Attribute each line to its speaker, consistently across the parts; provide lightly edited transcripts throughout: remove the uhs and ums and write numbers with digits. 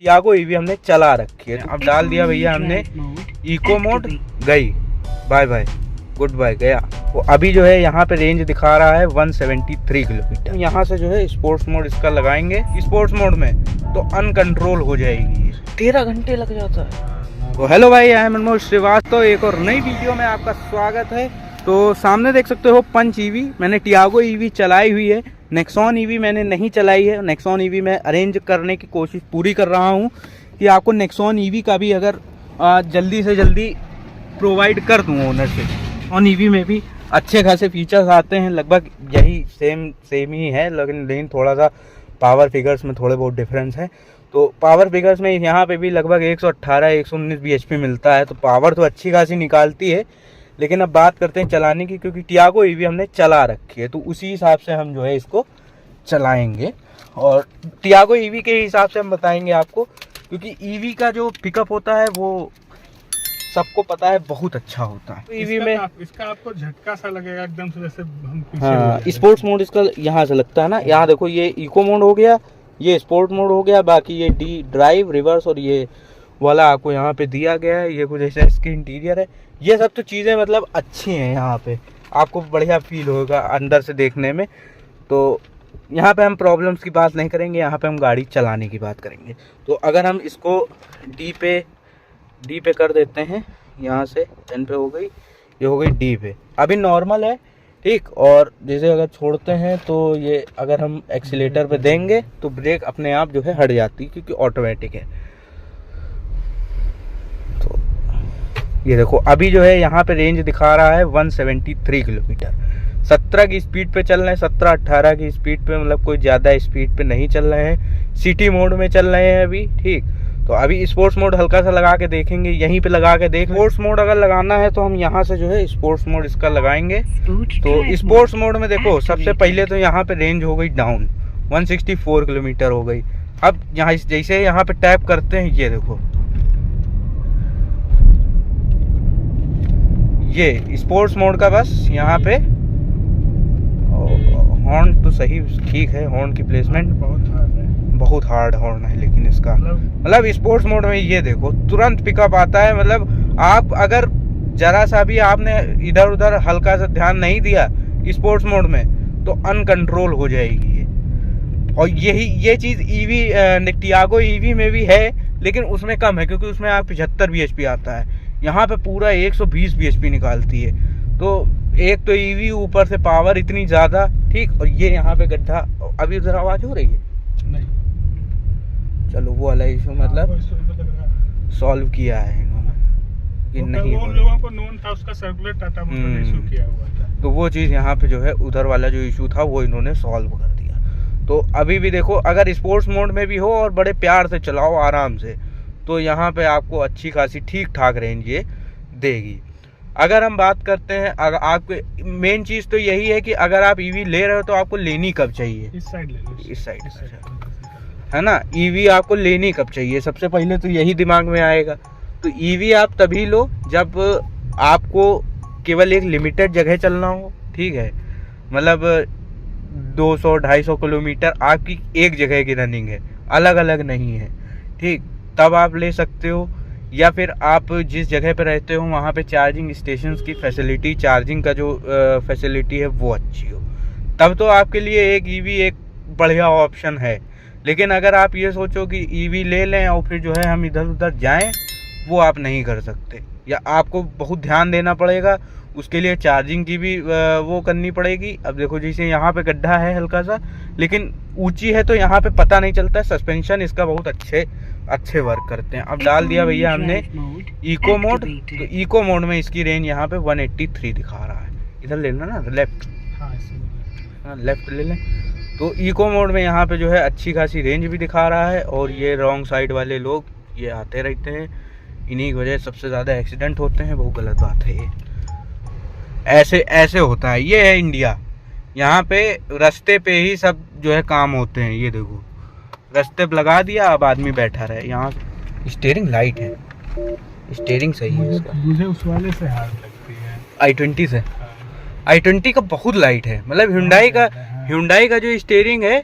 Speaker 1: Tiago EV हमने चला रखी है। अब डाल दिया भैया हमने इको मोड, गई बाय बाय गुड बाय गया। वो अभी जो है यहाँ पे रेंज दिखा रहा है 173 किलोमीटर। यहाँ से जो है स्पोर्ट्स मोड इसका लगाएंगे, स्पोर्ट्स मोड में तो अनकंट्रोल हो जाएगी। 13 घंटे लग जाता है। तो हेलो भाई, आई एम मनमोहन श्रीवास्तव, एक और नई वीडियो में आपका स्वागत है। तो सामने देख सकते हो पंच ईवी, मैंने टियागो ईवी चलाई हुई है, नेक्सॉन ईवी मैंने नहीं चलाई है। नेक्सॉन ईवी मैं अरेंज करने की कोशिश पूरी कर रहा हूँ कि आपको नेक्सॉन ईवी का भी अगर जल्दी से जल्दी प्रोवाइड कर दूँ ओनर से। नेक्सॉन ईवी में भी अच्छे खासे फीचर्स आते हैं, लगभग यही सेम ही है, लेकिन थोड़ा सा पावर फिगर्स में थोड़े बहुत डिफरेंस है। तो पावर फिगर्स में यहाँ पे भी लगभग 118-119 bhp मिलता है, तो पावर तो अच्छी खासी निकालती है। लेकिन अब बात करते हैं चलाने की, क्योंकि टियागो ईवी हमने चला रखी है तो उसी हिसाब से हम जो है इसको चलाएंगे। और टियागो ईवी के हिसाब से हम बताएंगे आपको, क्योंकि ईवी का जो पिकअप होता है वो सबको पता है बहुत अच्छा होता है। तो ईवी में
Speaker 2: इसका आपको झटका सा लगेगा एकदम से, जैसे हम पीछे
Speaker 1: स्पोर्ट्स मोड इसका यहाँ से लगता है ना। यहाँ देखो, ये इको मोड हो गया, ये स्पोर्ट मोड हो गया, बाकी ये डी ड्राइव, रिवर्स और ये वाला आपको यहाँ पे दिया गया है। ये कुछ ऐसा इसकी इंटीरियर है, ये सब तो चीज़ें मतलब अच्छी हैं। यहाँ पे आपको बढ़िया फील होगा अंदर से देखने में। तो यहाँ पे हम प्रॉब्लम्स की बात नहीं करेंगे, यहाँ पे हम गाड़ी चलाने की बात करेंगे। तो अगर हम इसको डी पे कर देते हैं, यहाँ से 10 पे हो गई, ये हो गई डी पे, अभी नॉर्मल है ठीक। और जैसे अगर छोड़ते हैं तो ये अगर हम एक्सीलेटर पे देंगे तो ब्रेक अपने आप जो है हट जाती है, क्योंकि ऑटोमेटिक है। तो ये देखो अभी जो है यहाँ पे रेंज दिखा रहा है 173 किलोमीटर। 17 की स्पीड पे चल रहे हैं, 17-18 की स्पीड पे, मतलब कोई ज़्यादा स्पीड पे नहीं चल रहे हैं, सिटी मोड में चल रहे हैं अभी ठीक। तो अभी स्पोर्ट्स मोड हल्का सा लगा के देखेंगे, यहीं पे लगा के देख। स्पोर्ट्स मोड अगर लगाना है तो हम यहाँ से जो है स्पोर्ट्स मोड इसका लगाएंगे। तो स्पोर्ट्स मोड में देखो, सबसे पहले तो यहाँ पे रेंज हो गई डाउन, 164 किलोमीटर हो गई। अब यहाँ जैसे यहाँ पे टैप करते हैं, ये देखो ये स्पोर्ट्स मोड का बस यहाँ पे हॉर्न तो सही ठीक है, हॉर्न की प्लेसमेंट बहुत हार्ड हॉर्न है, लेकिन इसका मतलब स्पोर्ट्स मोड में ये देखो तुरंत पिकअप आता है। मतलब आप अगर जरा सा भी आपने इधर उधर हल्का सा ध्यान नहीं दिया स्पोर्ट्स मोड में तो अनकंट्रोल हो जाएगी ये। और ये चीज़ ईवी टियागो ईवी में भी है, लेकिन उसमें कम है, क्योंकि उसमें आप 75 bhp आता है, यहाँ पे पूरा 120 bhp निकालती है। तो एक तो ईवी ऊपर से पावर इतनी ज़्यादा ठीक। और ये यहाँ पे गड्ढा, अभी उधर आवाज़ हो रही है नहीं, चलो वो वाला इशू मतलब सॉल्व किया है इन्होंने कि नहीं,
Speaker 2: उन लोगों को नोन था, उसका सर्कुलर टाटा मोटर इशू किया हुआ था।
Speaker 1: तो वो चीज़ यहाँ पे जो है उधर वाला जो इशू था वो इन्होंने सॉल्व कर दिया। तो अभी भी देखो, अगर स्पोर्ट्स मोड में भी हो और बड़े प्यार से चलाओ आराम से, तो यहाँ पे आपको अच्छी खासी ठीक ठाक रेंज ये देगी। अगर हम बात करते हैं, अगर आपको मेन चीज़ तो यही है कि अगर आप ईवी ले रहे हो तो आपको लेनी कब चाहिए,
Speaker 2: इस साइड ले लो,
Speaker 1: इस साइड है ना। ईवी आपको लेनी कब चाहिए, सबसे पहले तो यही दिमाग में आएगा। तो ईवी आप तभी लो जब आपको केवल एक लिमिटेड जगह चलना हो ठीक है, मतलब 200-250 किलोमीटर आपकी एक जगह की रनिंग है, अलग अलग नहीं है ठीक, तब आप ले सकते हो। या फिर आप जिस जगह पे रहते हो वहाँ पे चार्जिंग स्टेशंस की फैसिलिटी, चार्जिंग का जो फैसिलिटी है वो अच्छी हो, तब तो आपके लिए एक ईवी एक बढ़िया ऑप्शन है। लेकिन अगर आप ये सोचो कि ईवी ले लें और फिर जो है हम इधर उधर जाएं, वो आप नहीं कर सकते, या आपको बहुत ध्यान देना पड़ेगा, उसके लिए चार्जिंग की भी वो करनी पड़ेगी। अब देखो जैसे यहाँ पे गड्ढा है हल्का सा, लेकिन ऊंची है तो यहाँ पे पता नहीं चलता है, सस्पेंशन इसका बहुत अच्छे वर्क करते हैं। अब डाल दिया भैया हमने इको मोड, तो इको मोड में इसकी रेंज यहाँ पे 183 दिखा रहा है। इधर ले लेना ना, लेफ्ट, हाँ लेफ्ट ले लें। तो इको मोड में यहाँ पे जो है अच्छी खासी रेंज भी दिखा रहा है। और ये रॉन्ग साइड वाले लोग ये आते रहते हैं, इन्हीं की वजह सबसे ज़्यादा एक्सीडेंट होते हैं, बहुत गलत बात है ये। ऐसे होता है, ये है इंडिया, यहाँ पे रास्ते पे ही सब जो है काम होते हैं। ये देखो रास्ते पे लगा दिया, अब आदमी बैठा रहे। यहाँ स्टीयरिंग लाइट है, स्टीयरिंग सही है इसका,
Speaker 2: मुझे उस वाले से हार्ड लगती है,
Speaker 1: i20 से। i20 का बहुत लाइट है, मतलब Hyundai का जो स्टीयरिंग है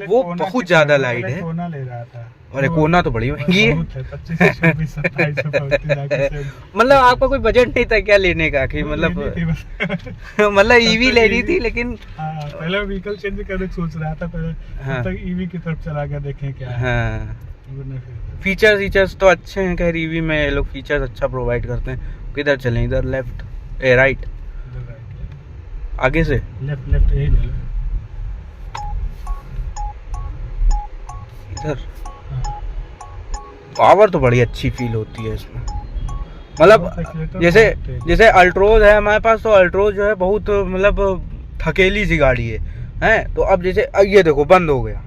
Speaker 1: वो बहुत ज़्यादा लाइट है।
Speaker 2: सोना ले रहा था
Speaker 1: अरे कोना तो बड़ी महंगी है।
Speaker 2: बहुत है, 25 26 27 पहुंचती जाके से।
Speaker 1: मतलब आपका कोई बजट नहीं था क्या लेने का कि मतलब
Speaker 2: लेनी थी बस।
Speaker 1: मतलब ईवी लेनी थी लेकिन
Speaker 2: हाँ, पहले व्हीकल चेंज करने की सोच रहा था पहले,
Speaker 1: हाँ।
Speaker 2: तब तक ईवी की तरफ चला गया, देखें क्या है।
Speaker 1: हाँ
Speaker 2: वरना फिर-
Speaker 1: फीचर्स तो अच्छे हैं, खैर ईवी में ये लोग फीचर्स अच्छा प्रोवाइड करते हैं। किधर चलें, इधर लेफ्ट राइट, आगे से
Speaker 2: लेफ्ट लेफ्ट यही ले लो।
Speaker 1: इधर
Speaker 2: हाँ।
Speaker 1: पावर तो बड़ी अच्छी फील होती है इसमें। मतलब
Speaker 2: एक्सीलेटर
Speaker 1: जैसे
Speaker 2: बहुत तेज।
Speaker 1: जैसे अल्ट्रोज है हमारे पास, तो अल्ट्रोज जो है बहुत मतलब थकेली सी गाड़ी है तो अब जैसे अब ये देखो बंद हो गया,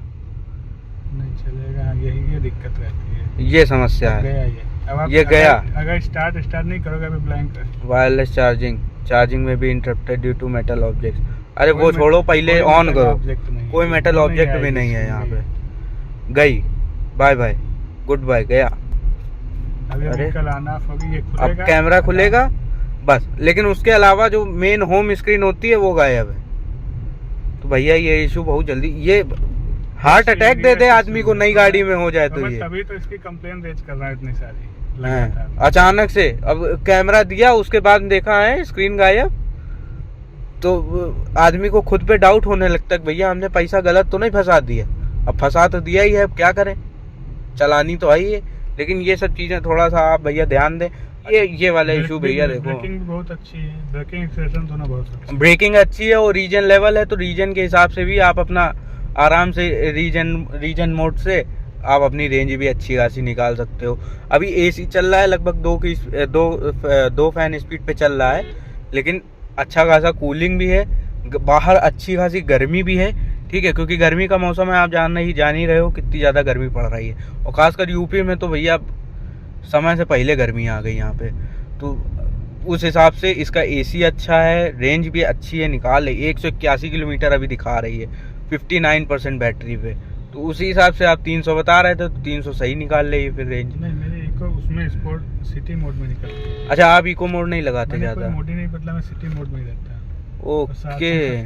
Speaker 2: नहीं चलेगा, ये दिक्कत रहती है।
Speaker 1: ये समस्या
Speaker 2: अब
Speaker 1: है।
Speaker 2: गया ये, अब आप
Speaker 1: ये गया।
Speaker 2: अगर स्टार्ट नहीं करोगे अभी ब्लैंक है।
Speaker 1: वायरलेस चार्जिंग में भी interrupted due to metal object. अरे वो
Speaker 2: कोई
Speaker 1: छोड़ो, पहले
Speaker 2: कोई
Speaker 1: ऑन
Speaker 2: metal
Speaker 1: करो।
Speaker 2: object नहीं है।
Speaker 1: कोई मेटल
Speaker 2: वो
Speaker 1: ऑब्जेक्ट भी
Speaker 2: आएगी
Speaker 1: नहीं है
Speaker 2: इसमें
Speaker 1: यहाँ
Speaker 2: भी।
Speaker 1: पे। गई, बाय बाय, गुड बाय, गया।
Speaker 2: अभी
Speaker 1: अरे।
Speaker 2: कल ऑन ऑफ होगी, ये
Speaker 1: अब
Speaker 2: खुलेगा,
Speaker 1: कैमरा खुलेगा बस, लेकिन उसके अलावा जो मेन होम स्क्रीन होती है वो गायब है। तो भैया ये इशू बहुत जल्दी, ये हार्ट अटैक दे दे आदमी को नई गाड़ी में हो जाए तो
Speaker 2: मैं
Speaker 1: ये।
Speaker 2: तभी तो इसकी कंप्लेन रेज कर रहा हूँ इतनी सारी
Speaker 1: हाँ,
Speaker 2: लगातार।
Speaker 1: अचानक से अब कैमरा दिया, उसके बाद देखा है स्क्रीन गायब, तो आदमी को खुद पे डाउट होने लगता है कि भैया हमने पैसा गलत तो नहीं फंसा दिया। अब फंसा तो दिया ही है, अब क्या करें, चलानी तो आई है। लेकिन ये सब चीजें थोड़ा सा आप भैया ध्यान दें। ये वाला इशू भैया देखो,
Speaker 2: ब्रेकिंग भी बहुत अच्छी है, ब्रेकिंग एक्सेलेरेशन दोनों बहुत अच्छी है।
Speaker 1: ब्रेकिंग अच्छी है और रीजन लेवल है, तो रीजन के हिसाब से भी आप अपना आराम से रीजन मोड से आप अपनी रेंज भी अच्छी खासी निकाल सकते हो। अभी एसी चल रहा है लगभग 2 फैन स्पीड पे चल रहा है, लेकिन अच्छा खासा कूलिंग भी है, बाहर अच्छी खासी गर्मी भी है, ठीक है, क्योंकि गर्मी का मौसम है, आप जान ही रहे हो कितनी ज़्यादा गर्मी पड़ रही है। और खासकर यूपी में तो भैया समय से पहले गर्मी आ गई यहाँ पे, तो उस हिसाब से इसका एसी अच्छा है, रेंज भी अच्छी है, निकाल 181 किलोमीटर अभी दिखा रही है 59% बैटरी पे। तो उसी हिसाब से आप 300 बता रहे थे, तो 300 सही निकाल ले फिर रेंज।
Speaker 2: नहीं, मेरे इको उसमें स्पोर्ट सिटी मोड में निकल गया।
Speaker 1: अच्छा, आप इको मोड नहीं लगाते
Speaker 2: मैंने कोई
Speaker 1: ज़्यादा?
Speaker 2: मोड ही नहीं बदला, मैं सिटी मोड में ही रहता हूँ।
Speaker 1: ओके,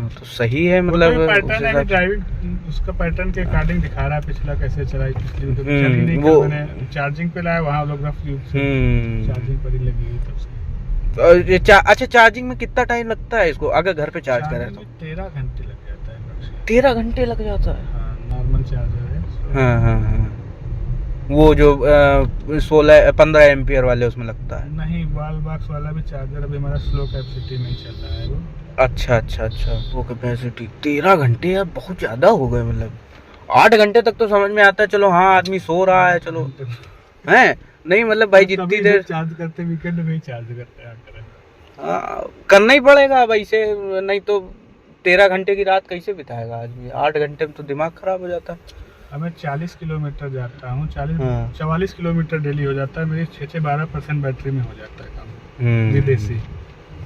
Speaker 1: तो सही है, मतलब उस
Speaker 2: पैटर्न है
Speaker 1: हिसाब से-
Speaker 2: ड्राइविंग, उसका पैटर्न के अकॉर्डिंग दिखा रहा है पिछला कैसे चलाई, पिछली तो चल ही नहीं
Speaker 1: वो-
Speaker 2: मैंने चार्जिंग पे लाया, वहाँ लोग चार्जिंग पर ही लगी हुई तब से।
Speaker 1: और ये अच्छा, चार्जिंग में कितना टाइम लगता है इसको अगर घर पे चार्ज करें तो?
Speaker 2: 13 घंटे लग जाता है बस।
Speaker 1: 13 घंटे लग जाता है?
Speaker 2: हाँ, नॉर्मल चार्जर है।
Speaker 1: हाँ, वो जो 15 एम्पियर वाले उसमें लगता है?
Speaker 2: नहीं, वॉल बॉक्स वाला भी चार्जर अभी हमारा स्लो कैपेसिटी में ही चल रहा है वो।
Speaker 1: अच्छा, वो कैपेसिटी 13 घंटे यार बहुत ज़्यादा हो गए। मतलब 8 घंटे तक तो समझ में आता है, चलो हाँ आदमी सो रहा है, चलो है नहीं, मतलब भाई जितनी
Speaker 2: कभी
Speaker 1: देर
Speaker 2: चार्ज करते, वीकेंड में ही चार्ज करते हैं
Speaker 1: करना ही पड़ेगा अब ऐसे, नहीं तो 13 घंटे की रात कैसे बिताएगा आदमी? 8 घंटे में तो दिमाग खराब हो जाता है।
Speaker 2: अब मैं 40 किलोमीटर जाता हूँ, 44
Speaker 1: हाँ।
Speaker 2: किलोमीटर डेली हो जाता है, मेरी 6-12% बैटरी में हो जाता है काम, विदेशी।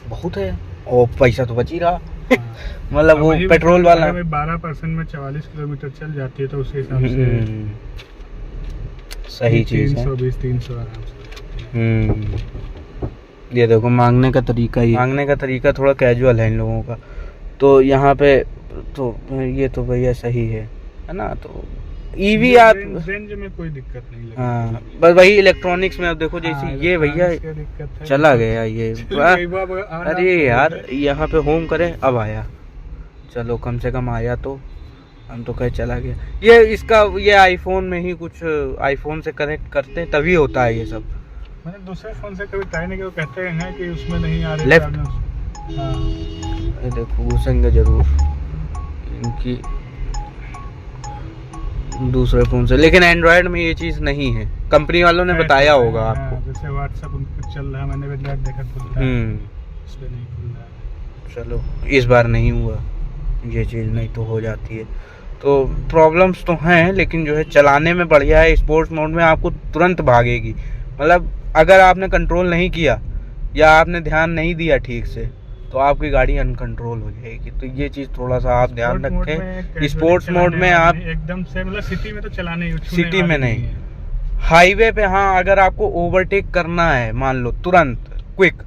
Speaker 1: बहुत है, और पैसा तो बच ही रहा।
Speaker 2: हाँ।
Speaker 1: मतलब वो
Speaker 2: वही
Speaker 1: पेट्रोल वाला
Speaker 2: 12% में 44 किलोमीटर चल जाती है, तो उस हिसाब से
Speaker 1: सही चीज है।
Speaker 2: 320-300 आराम से।
Speaker 1: ये देखो मांगने का तरीका थोड़ा कैजुअल है इन लोगों का, तो यहाँ पे तो ये तो भैया सही है ना? तो ईवी आप
Speaker 2: रेंज में कोई दिक्कत नहीं लगी।
Speaker 1: हाँ, बस वही इलेक्ट्रॉनिक्स में अब देखो जैसे ये भैया चला गया ये अरे यार यहाँ पे होम करे, अब आया, चलो कम से कम आया, तो हम तो कहे चला गया। ये आईफोन में ही कुछ आईफोन से कनेक्ट करते हैं तभी होता है ये सब।
Speaker 2: मैंने दूसरे फोन से कभी ट्राई नहीं किया, वो कहते हैं कि उसमें नहीं आ रही
Speaker 1: लेफ्ट।
Speaker 2: हाँ।
Speaker 1: ये देखो घुसेंगे जरूर इनकी दूसरे फोन से, लेकिन एंड्रॉयड में ये चीज नहीं है, कंपनी वालों ने बताया होगा आपको।
Speaker 2: जैसे व्हाट्सएप उनको चल रहा है, मैंने भी लाइव देखा खुलता है, इस पे नहीं खुल रहा है।
Speaker 1: चलो इस बार नहीं हुआ ये चीज़, नहीं तो हो जाती है। तो प्रॉब्लम्स तो हैं, लेकिन जो है चलाने में बढ़िया है। स्पोर्ट्स मोड में आपको तुरंत भागेगी, मतलब अगर आपने कंट्रोल नहीं किया या आपने ध्यान नहीं दिया ठीक से, तो आपकी गाड़ी अनकंट्रोल हो जाएगी। तो ये चीज़ थोड़ा सा आप ध्यान रखें। स्पोर्ट्स मोड में आप
Speaker 2: एकदम से, मतलब सिटी में तो चलाने ही,
Speaker 1: सिटी में नहीं, हाईवे पे हाँ, अगर आपको ओवरटेक करना है मान लो तुरंत क्विक,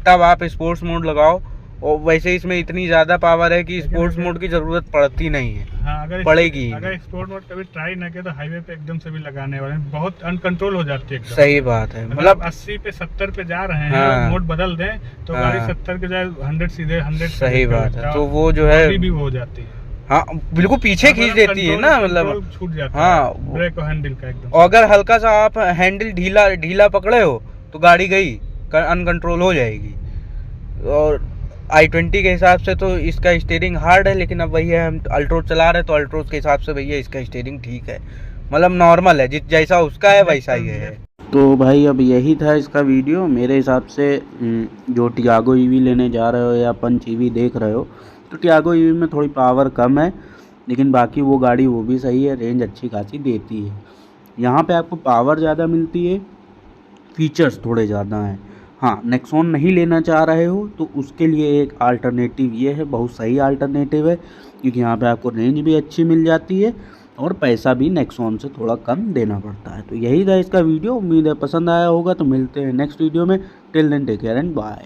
Speaker 1: तब आप स्पोर्ट्स मोड लगाओ और वैसे इसमें इतनी ज़्यादा पावर है कि स्पोर्ट्स मोड की ज़रूरत पड़ती नहीं है।
Speaker 2: हाँ, अगर
Speaker 1: पड़ेगी
Speaker 2: अगर स्पोर्ट मोड कभी ट्राई ना किया तो हाईवे पे एकदम से भी लगाने वाले हैं, बहुत अनकंट्रोल हो जाती है एकदम।
Speaker 1: सही बात है,
Speaker 2: मतलब 80 पे 70 पे जा रहे हैं
Speaker 1: हाँ,
Speaker 2: और मोड बदल दें तो
Speaker 1: हाँ,
Speaker 2: गाड़ी 70 के जाए 100 सीधे 100
Speaker 1: सही बात है। तो वो जो है
Speaker 2: भी हो जाती है।
Speaker 1: हाँ बिल्कुल पीछे खींच देती है ना, मतलब
Speaker 2: छूट जाता
Speaker 1: हाँ,
Speaker 2: है ब्रेक और हैंडल का एकदम।
Speaker 1: अगर हल्का सा आप हैंडल ढीला पकड़े हो तो गाड़ी गई, अनकंट्रोल हो जाएगी। और i20 के हिसाब से तो इसका स्टीयरिंग हार्ड है, लेकिन अब वही है, हम अल्ट्रोज चला रहे हैं तो अल्ट्रोज के हिसाब से भैया इसका स्टीयरिंग ठीक है, मतलब नॉर्मल है, जैसा उसका है वैसा ही है।
Speaker 3: तो भाई अब यही था इसका वीडियो। मेरे हिसाब से जो टियागो ईवी लेने जा रहे हो या पंच ईवी देख रहे हो, तो टियागो ईवी में थोड़ी पावर कम है, लेकिन बाकी वो गाड़ी वो भी सही है, रेंज अच्छी खासी देती है। यहाँ पे आपको पावर ज़्यादा मिलती है, फीचर्स थोड़े ज़्यादा हैं। हाँ, नेक्सॉन नहीं लेना चाह रहे हो तो उसके लिए एक अल्टरनेटिव ये है, बहुत सही अल्टरनेटिव है, क्योंकि यहाँ पे आपको रेंज भी अच्छी मिल जाती है और पैसा भी नेक्सॉन से थोड़ा कम देना पड़ता है। तो यही था इसका वीडियो, उम्मीद है पसंद आया होगा। तो मिलते हैं नेक्स्ट वीडियो में। Till then take care and bye.